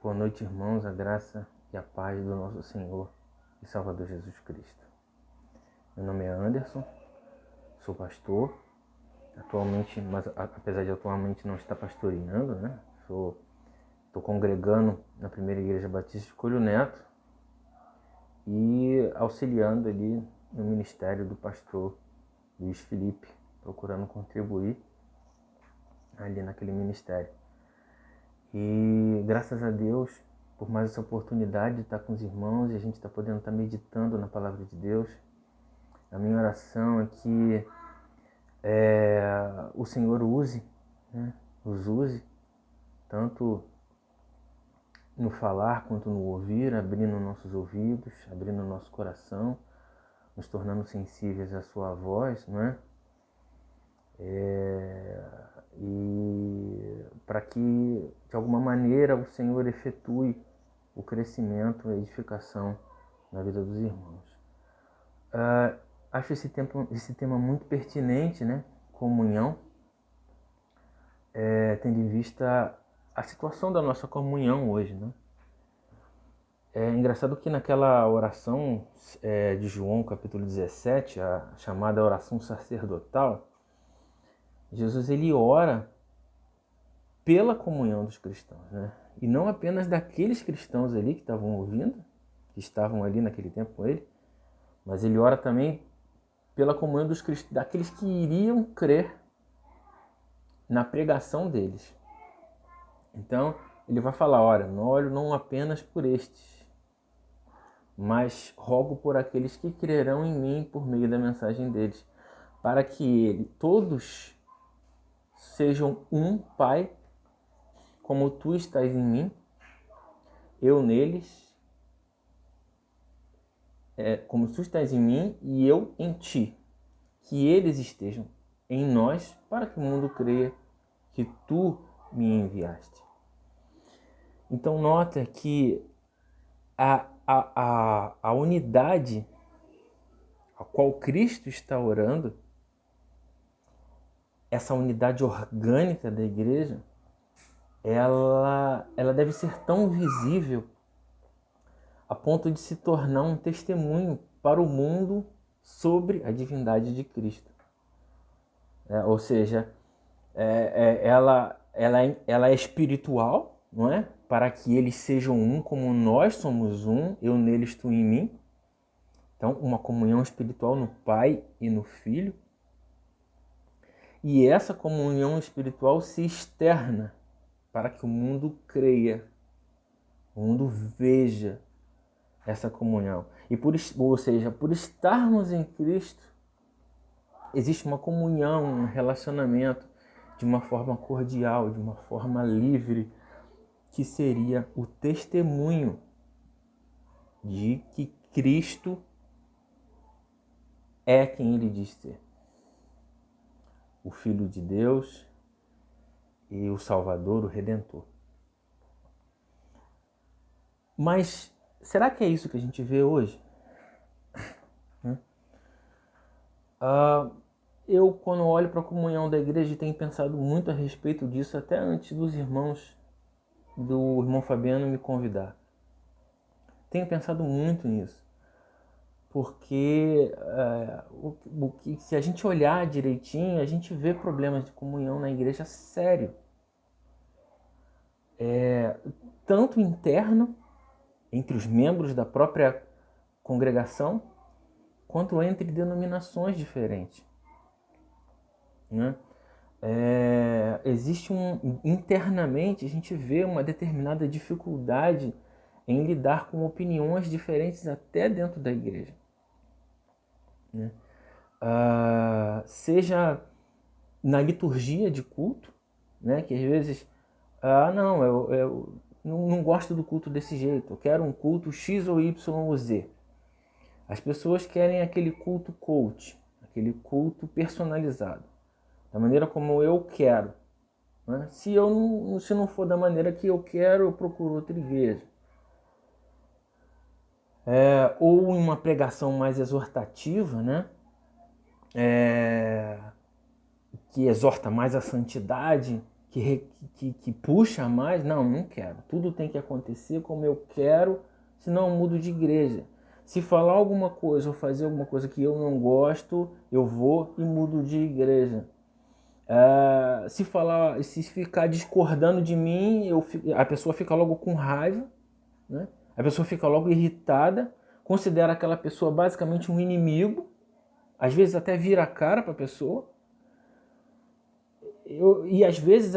Boa noite, irmãos, a graça e a paz do nosso Senhor e Salvador Jesus Cristo. Meu nome é Anderson, sou pastor, atualmente, mas apesar de atualmente não estar pastoreando, né? Estou congregando na primeira igreja batista de Coelho Neto e auxiliando ali no ministério do pastor Luiz Felipe, procurando contribuir ali naquele ministério. E graças a Deus por mais essa oportunidade de estar com os irmãos e a gente está podendo estar meditando na palavra de Deus. A minha oração é que o Senhor os use, tanto no falar quanto no ouvir, abrindo nossos ouvidos, abrindo nosso coração, nos tornando sensíveis à sua voz, não é? E para que, de alguma maneira, o Senhor efetue o crescimento e a edificação na vida dos irmãos. Acho esse tema muito pertinente, né? Comunhão, tendo em vista a situação da nossa comunhão hoje, né? É engraçado que naquela oração de João, capítulo 17, a chamada oração sacerdotal, Jesus ele ora pela comunhão dos cristãos, né? E não apenas daqueles cristãos ali que estavam ouvindo, que estavam ali naquele tempo com ele, mas ele ora também pela comunhão daqueles que iriam crer na pregação deles. Então, ele vai falar, olha, não olho não apenas por estes, mas rogo por aqueles que crerão em mim por meio da mensagem deles, para que todos sejam um, Pai, como tu estás em mim, eu neles, como tu estás em mim e eu em ti, que eles estejam em nós, para que o mundo creia que tu me enviaste. Então nota que a unidade a qual Cristo está orando, essa unidade orgânica da igreja, ela deve ser tão visível a ponto de se tornar um testemunho para o mundo sobre a divindade de Cristo. Ou seja, ela é espiritual, não é? Para que eles sejam um como nós somos um, eu neles, tu em mim. Então, uma comunhão espiritual no Pai e no Filho. E essa comunhão espiritual se externa para que o mundo creia, o mundo veja essa comunhão. Ou seja, por estarmos em Cristo, existe uma comunhão, um relacionamento de uma forma cordial, de uma forma livre, que seria o testemunho de que Cristo é quem ele diz ser. O Filho de Deus e o Salvador, o Redentor. Mas será que é isso que a gente vê hoje? Eu, quando olho para a comunhão da igreja, tenho pensado muito a respeito disso, até antes do irmão Fabiano me convidar. Tenho pensado muito nisso, porque se a gente olhar direitinho, a gente vê problemas de comunhão na igreja sério. Tanto interno, entre os membros da própria congregação, quanto entre denominações diferentes. Né? Existe internamente, a gente vê uma determinada dificuldade em lidar com opiniões diferentes até dentro da igreja. Né? Seja na liturgia de culto, né? Que às vezes, eu não gosto do culto desse jeito, eu quero um culto X ou Y ou Z. As pessoas querem aquele culto coach, aquele culto personalizado, da maneira como eu quero. Né? Se não for da maneira que eu quero, eu procuro outra igreja. Ou em uma pregação mais exortativa, né? Que exorta mais a santidade, que puxa mais. Não quero. Tudo tem que acontecer como eu quero, senão eu mudo de igreja. Se falar alguma coisa ou fazer alguma coisa que eu não gosto, eu vou e mudo de igreja. Se ficar discordando de mim, a pessoa fica logo com raiva, né? A pessoa fica logo irritada, considera aquela pessoa basicamente um inimigo, às vezes até vira a cara para a pessoa. E às vezes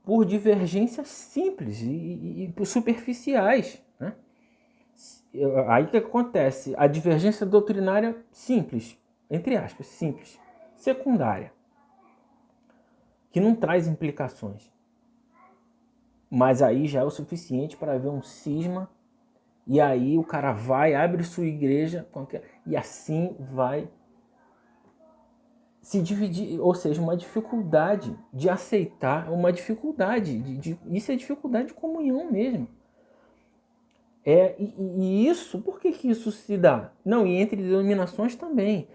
por divergências simples e superficiais, né? Aí o que acontece? A divergência doutrinária simples, entre aspas, simples, secundária, que não traz implicações. Mas aí já é o suficiente para haver um cisma, e aí o cara vai, abre sua igreja, e assim vai se dividir, ou seja, uma dificuldade de aceitar, uma dificuldade, isso é dificuldade de comunhão mesmo. E isso, por que isso se dá? Não, e entre denominações também.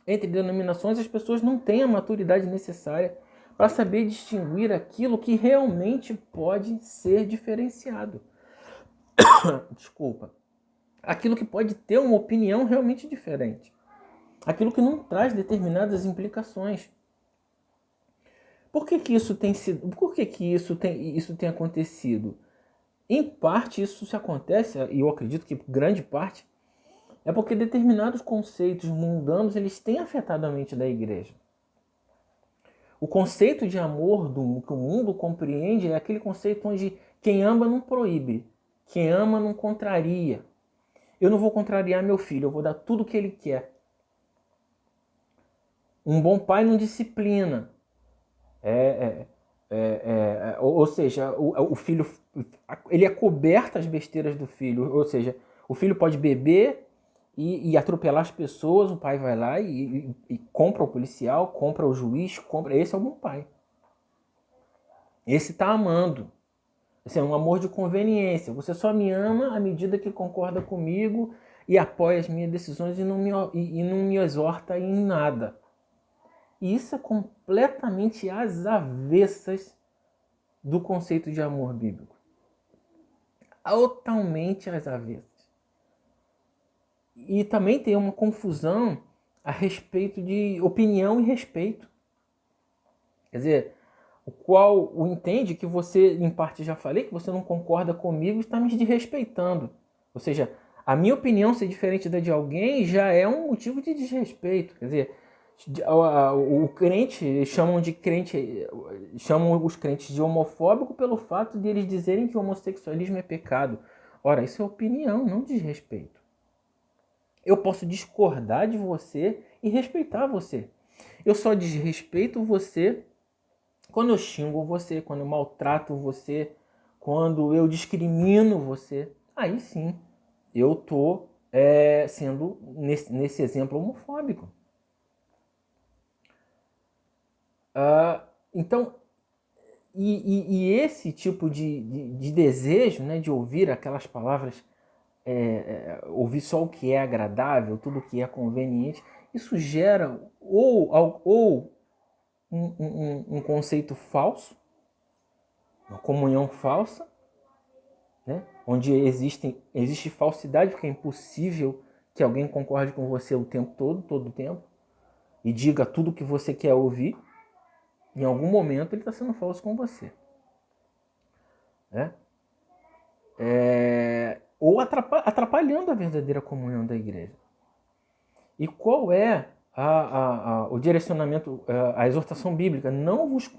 Entre denominações as pessoas não têm a maturidade necessária para saber distinguir aquilo que realmente pode ser diferenciado. Desculpa. Aquilo que pode ter uma opinião realmente diferente. Aquilo que não traz determinadas implicações. Por que isso tem sido? Por que isso tem acontecido? Em parte isso se acontece, e eu acredito que grande parte, é porque determinados conceitos mundanos eles têm afetado a mente da igreja. O conceito de amor que o mundo compreende é aquele conceito onde quem ama não proíbe, quem ama não contraria. Eu não vou contrariar meu filho, eu vou dar tudo o que ele quer. Um bom pai não disciplina. Ou seja, o filho, ele acoberta as besteiras do filho. Ou seja, o filho pode beber e atropelar as pessoas, o pai vai lá e compra o policial, compra o juiz, compra. Esse é o bom pai. Esse está amando. Esse é um amor de conveniência. Você só me ama à medida que concorda comigo e apoia as minhas decisões e não me exorta em nada. E isso é completamente às avessas do conceito de amor bíblico. Totalmente às avessas. E também tem uma confusão a respeito de opinião e respeito. Quer dizer, o qual entende que você, em parte já falei, que você não concorda comigo, está me desrespeitando. Ou seja, a minha opinião ser diferente da de alguém já é um motivo de desrespeito. Quer dizer, o crente chamam os crentes de homofóbico pelo fato de eles dizerem que o homossexualismo é pecado. Ora, isso é opinião, não desrespeito. Eu posso discordar de você e respeitar você. Eu só desrespeito você quando eu xingo você, quando eu maltrato você, quando eu discrimino você. Aí sim, eu estou sendo, nesse exemplo, homofóbico. Então, esse tipo de desejo, né, de ouvir aquelas palavras, ouvir só o que é agradável, tudo o que é conveniente, isso gera ou um conceito falso, uma comunhão falsa, né, onde existe falsidade, porque é impossível que alguém concorde com você o tempo todo o tempo, e diga tudo o que você quer ouvir. Em algum momento ele está sendo falso com você. Né? Ou atrapalhando a verdadeira comunhão da igreja. E qual é o direcionamento, a exortação bíblica? Não vos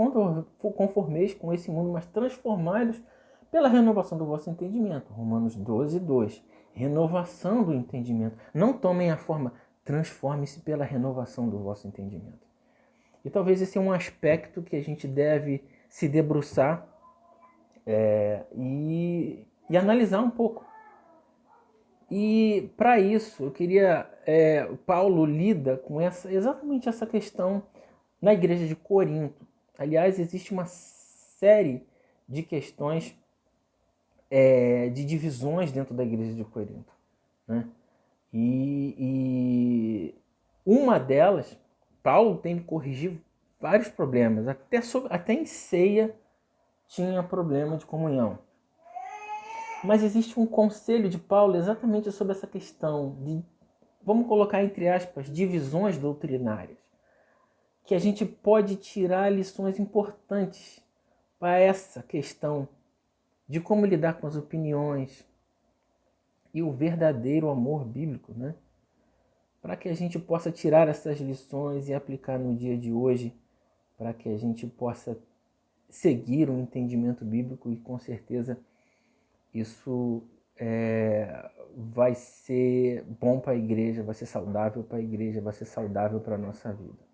conformeis com esse mundo, mas transformai-vos pela renovação do vosso entendimento. Romanos 12, 2. Renovação do entendimento. Não tomem a forma, transforme-se pela renovação do vosso entendimento. E talvez esse é um aspecto que a gente deve se debruçar e analisar um pouco. E para isso, eu queria. Paulo lida com exatamente essa questão na igreja de Corinto. Aliás, existe uma série de questões, de divisões dentro da igreja de Corinto. Né? E uma delas, Paulo tem que corrigir vários problemas, até em ceia tinha problema de comunhão. Mas existe um conselho de Paulo exatamente sobre essa questão de, vamos colocar entre aspas, divisões doutrinárias, que a gente pode tirar lições importantes para essa questão de como lidar com as opiniões e o verdadeiro amor bíblico, né? Para que a gente possa tirar essas lições e aplicar no dia de hoje, para que a gente possa seguir um entendimento bíblico e com certeza isso vai ser bom para a igreja, vai ser saudável para a igreja, vai ser saudável para a nossa vida.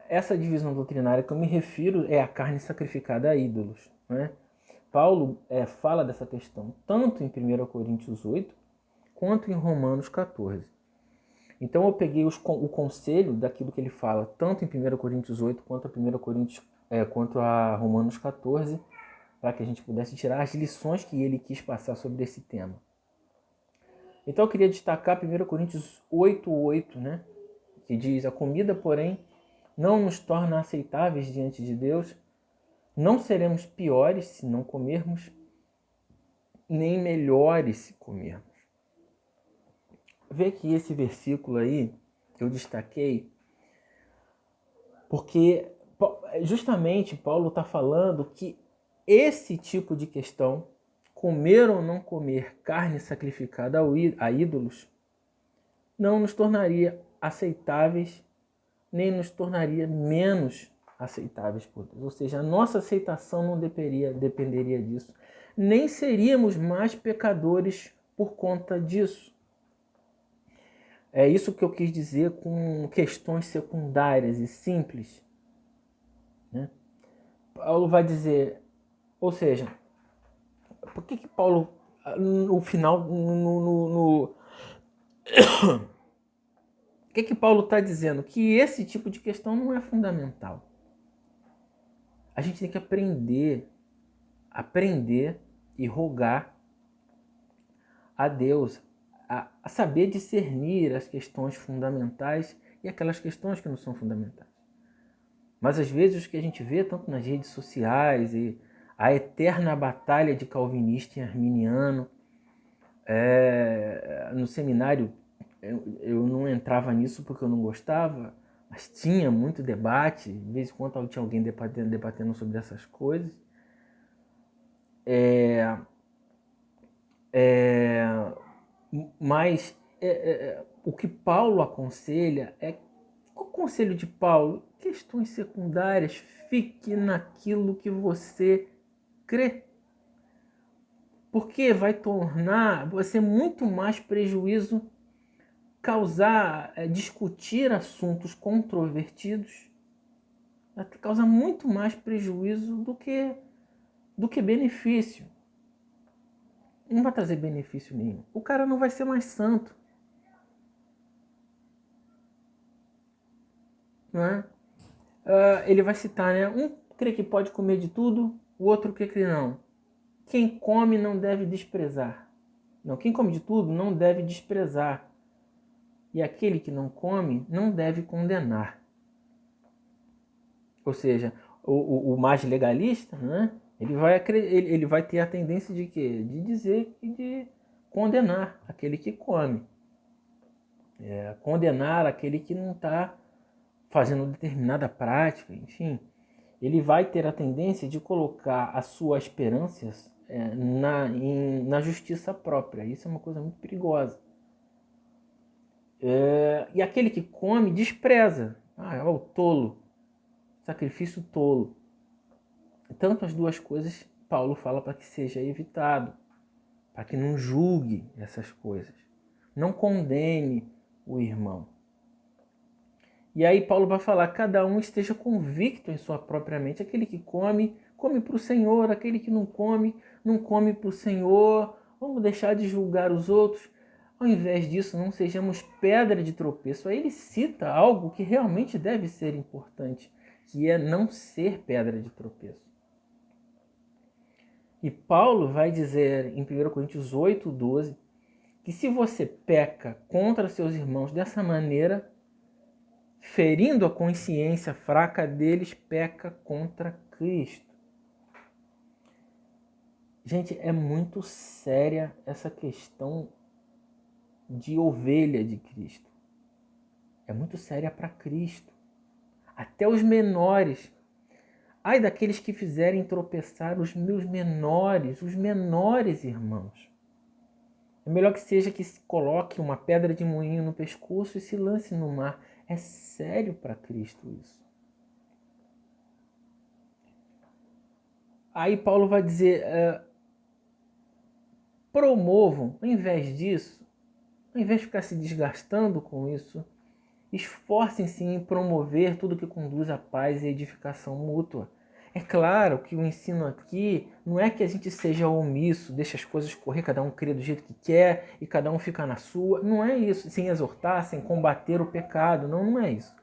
Essa divisão doutrinária que eu me refiro é a carne sacrificada a ídolos, né? Paulo fala dessa questão tanto em 1 Coríntios 8 quanto em Romanos 14. Então eu peguei o conselho daquilo que ele fala tanto em 1 Coríntios 8 quanto a Romanos 14, para que a gente pudesse tirar as lições que ele quis passar sobre esse tema. Então eu queria destacar 1 Coríntios 8:8, né? Que diz: a comida, porém, não nos torna aceitáveis diante de Deus, não seremos piores se não comermos, nem melhores se comermos. Vê que esse versículo aí eu destaquei porque justamente Paulo está falando que esse tipo de questão, comer ou não comer carne sacrificada a ídolos, não nos tornaria aceitáveis, nem nos tornaria menos aceitáveis por Deus. Ou seja, a nossa aceitação não dependeria disso. Nem seríamos mais pecadores por conta disso. É isso que eu quis dizer com questões secundárias e simples, né? Paulo vai dizer, ou seja, por que Paulo, no final, o que Paulo está dizendo? Que esse tipo de questão não é fundamental. A gente tem que aprender e rogar a Deus a saber discernir as questões fundamentais e aquelas questões que não são fundamentais. Mas às vezes o que a gente vê tanto nas redes sociais e a eterna batalha de calvinista e arminiano, no seminário eu não entrava nisso porque eu não gostava, mas tinha muito debate, de vez em quando tinha alguém debatendo sobre essas coisas. Mas o que Paulo aconselha o conselho de Paulo? Questões secundárias, fique naquilo que você crê. Porque vai tornar você muito mais prejuízo, discutir assuntos controvertidos, vai causar muito mais prejuízo do que benefício. Não vai trazer benefício nenhum. O cara não vai ser mais santo. Não é? Ele vai citar, né? Um crê que pode comer de tudo, o outro crê que não. Quem come não deve desprezar. Não, quem come de tudo não deve desprezar. E aquele que não come não deve condenar. Ou seja, o mais legalista, né? Ele vai ter a tendência de quê? De dizer e de condenar aquele que come. Condenar aquele que não está fazendo determinada prática, enfim. Ele vai ter a tendência de colocar a sua esperança na justiça própria. Isso é uma coisa muito perigosa. E aquele que come despreza. É o tolo. Sacrifício tolo. Tanto as duas coisas Paulo fala para que seja evitado. Para que não julgue essas coisas. Não condene o irmão. E aí Paulo vai falar, cada um esteja convicto em sua própria mente. Aquele que come, come para o Senhor. Aquele que não come, não come para o Senhor. Vamos deixar de julgar os outros. Ao invés disso, não sejamos pedra de tropeço. Aí ele cita algo que realmente deve ser importante, que é não ser pedra de tropeço. E Paulo vai dizer em 1 Coríntios 8:12, que se você peca contra seus irmãos dessa maneira, ferindo a consciência fraca deles, peca contra Cristo. Gente, é muito séria essa questão de ovelha de Cristo. É muito séria para Cristo. Até os menores. Ai daqueles que fizerem tropeçar os menores irmãos. É melhor que seja que se coloque uma pedra de moinho no pescoço e se lance no mar. É sério para Cristo isso. Aí Paulo vai dizer, promovam, ao invés disso, ao invés de ficar se desgastando com isso, esforcem-se em promover tudo que conduz à paz e edificação mútua. É claro que o ensino aqui não é que a gente seja omisso, deixa as coisas correr, cada um crê do jeito que quer e cada um fica na sua. Não é isso, sem exortar, sem combater o pecado. Não, não é isso.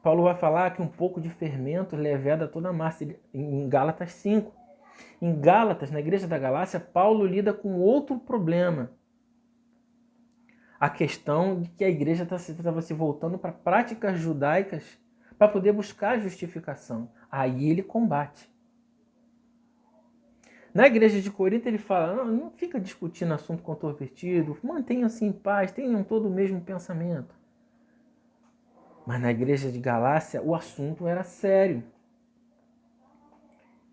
Paulo vai falar que um pouco de fermento leveda toda a massa, em Gálatas 5. Em Gálatas, na igreja da Galácia, Paulo lida com outro problema. A questão de que a igreja estava se voltando para práticas judaicas para poder buscar justificação. Aí ele combate. Na igreja de Corinto ele fala, não fica discutindo assunto controvertido, mantenham-se em paz, tenham todo o mesmo pensamento. Mas na igreja de Galácia o assunto era sério.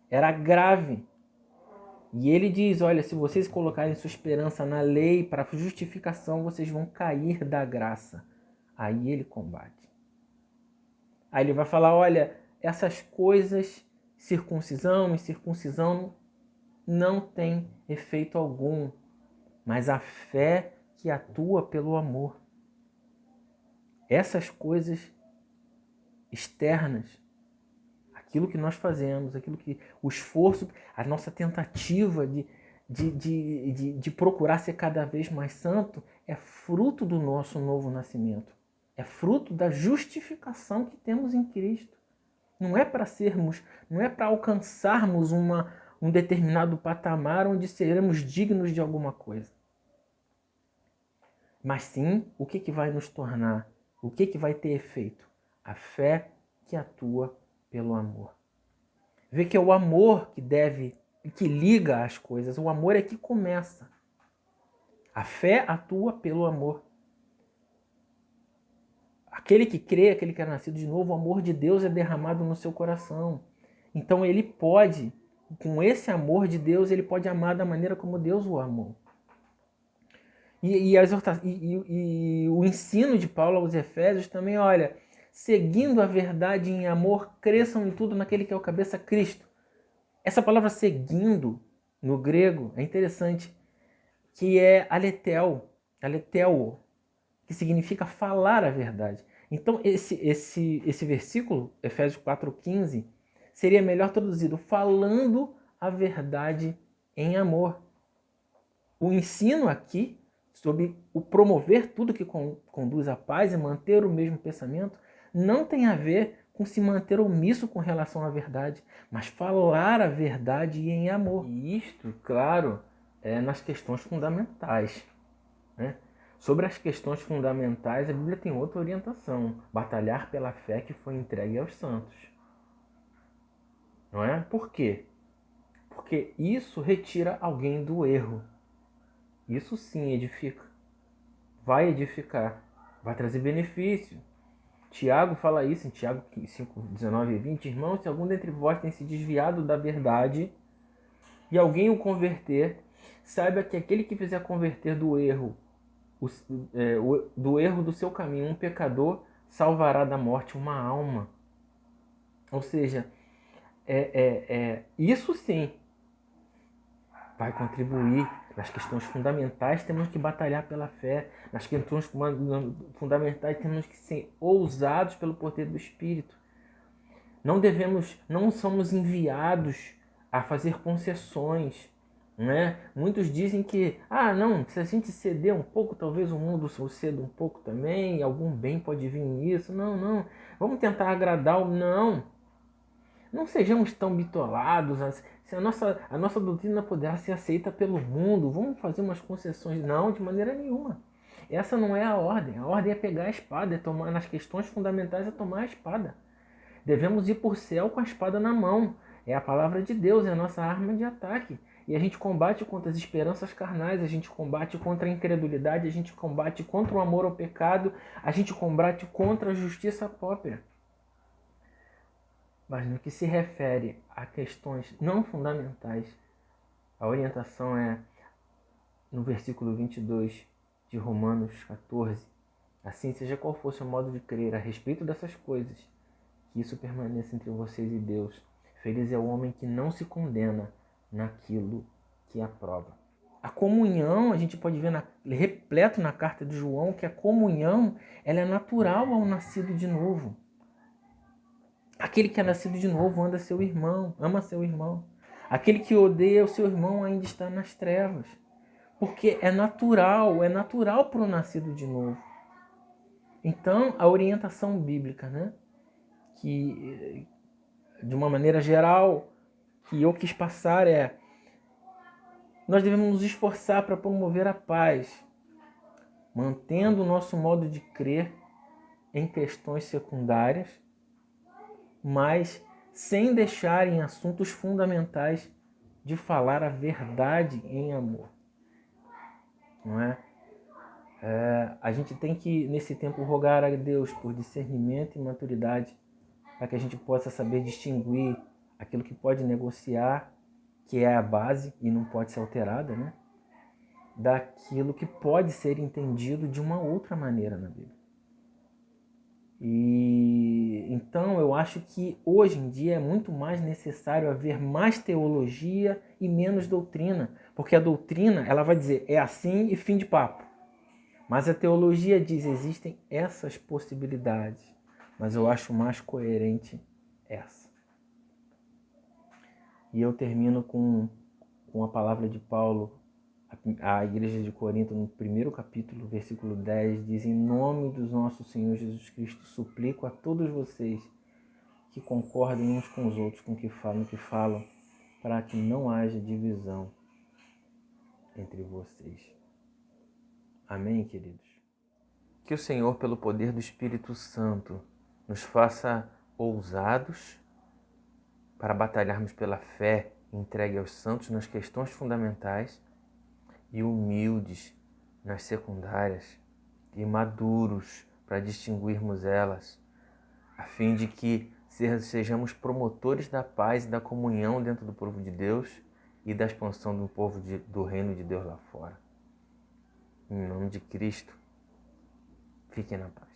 Era grave. E ele diz, olha, se vocês colocarem sua esperança na lei para justificação, vocês vão cair da graça. Aí ele combate. Aí ele vai falar, olha, essas coisas, circuncisão e circuncisão, não tem efeito algum, mas a fé que atua pelo amor. Essas coisas externas, aquilo que nós fazemos, aquilo que o esforço, a nossa tentativa de procurar ser cada vez mais santo, é fruto do nosso novo nascimento. É fruto da justificação que temos em Cristo. Não é para sermos, não é para alcançarmos um determinado patamar onde seremos dignos de alguma coisa. Mas sim, o que vai nos tornar? O que vai ter efeito? A fé que atua pelo amor. Vê que é o amor que liga as coisas. O amor é que começa. A fé atua pelo amor. Aquele que crê, aquele que é nascido de novo, o amor de Deus é derramado no seu coração. Então ele pode, com esse amor de Deus, ele pode amar da maneira como Deus o amou. E o ensino de Paulo aos Efésios também, olha, seguindo a verdade em amor, cresçam em tudo naquele que é o cabeça, Cristo. Essa palavra seguindo, no grego, é interessante, que é aletel, que significa falar a verdade. Então, esse versículo, Efésios 4,15, seria melhor traduzido, falando a verdade em amor. O ensino aqui, sobre o promover tudo que conduz à paz e manter o mesmo pensamento, não tem a ver com se manter omisso com relação à verdade, mas falar a verdade em amor. E isto, claro, é nas questões fundamentais, né? Sobre as questões fundamentais, a Bíblia tem outra orientação. Batalhar pela fé que foi entregue aos santos. Não é? Por quê? Porque isso retira alguém do erro. Isso sim edifica. Vai edificar. Vai trazer benefício. Tiago fala isso em Tiago 5, 19 e 20. Irmãos, se algum dentre vós tem se desviado da verdade e alguém o converter, saiba que aquele que fizer converter do erro do seu caminho um pecador, salvará da morte uma alma. Ou seja, isso sim vai contribuir. Nas questões fundamentais temos que batalhar pela fé. Nas questões fundamentais temos que ser ousados pelo poder do Espírito. Não somos enviados a fazer concessões. Né? Muitos dizem que, não, se a gente ceder um pouco, talvez o mundo ceda um pouco também, e algum bem pode vir nisso. Não, vamos tentar agradar o não. Não sejamos tão bitolados. Se a nossa doutrina puder ser aceita pelo mundo, vamos fazer umas concessões. Não, de maneira nenhuma. Essa não é a ordem. A ordem é pegar a espada, é tomar nas questões fundamentais, é tomar a espada. Devemos ir por céu com a espada na mão. É a palavra de Deus, é a nossa arma de ataque. E a gente combate contra as esperanças carnais, a gente combate contra a incredulidade, a gente combate contra o amor ao pecado, a gente combate contra a justiça própria. Mas no que se refere a questões não fundamentais, a orientação é no versículo 22 de Romanos 14. Assim, seja qual fosse o modo de crer a respeito dessas coisas, que isso permaneça entre vocês e Deus. Feliz é o homem que não se condena naquilo que aprova. A comunhão, a gente pode ver repleto na carta de João, que a comunhão ela é natural ao nascido de novo. Aquele que é nascido de novo ama seu irmão. Aquele que odeia o seu irmão ainda está nas trevas. Porque é natural para o nascido de novo. Então, a orientação bíblica, né, que de uma maneira geral, que eu quis passar é: nós devemos nos esforçar para promover a paz, mantendo o nosso modo de crer em questões secundárias, mas sem deixar em assuntos fundamentais de falar a verdade em amor. Não é? A gente tem que, nesse tempo, rogar a Deus por discernimento e maturidade, para que a gente possa saber distinguir aquilo que pode negociar, que é a base e não pode ser alterada, né? Daquilo que pode ser entendido de uma outra maneira na Bíblia. E então eu acho que hoje em dia é muito mais necessário haver mais teologia e menos doutrina, porque a doutrina ela vai dizer é assim e fim de papo. Mas a teologia diz existem essas possibilidades, mas eu acho mais coerente essa. E eu termino com a palavra de Paulo à igreja de Corinto, no 1º capítulo, versículo 10, diz: em nome do nosso Senhor Jesus Cristo, suplico a todos vocês que concordem uns com os outros com o que falam, para que não haja divisão entre vocês. Amém, queridos? Que o Senhor, pelo poder do Espírito Santo, nos faça ousados para batalharmos pela fé entregue aos santos nas questões fundamentais e humildes nas secundárias e maduros para distinguirmos elas, a fim de que sejamos promotores da paz e da comunhão dentro do povo de Deus e da expansão do povo do reino de Deus lá fora. Em nome de Cristo, fiquem na paz.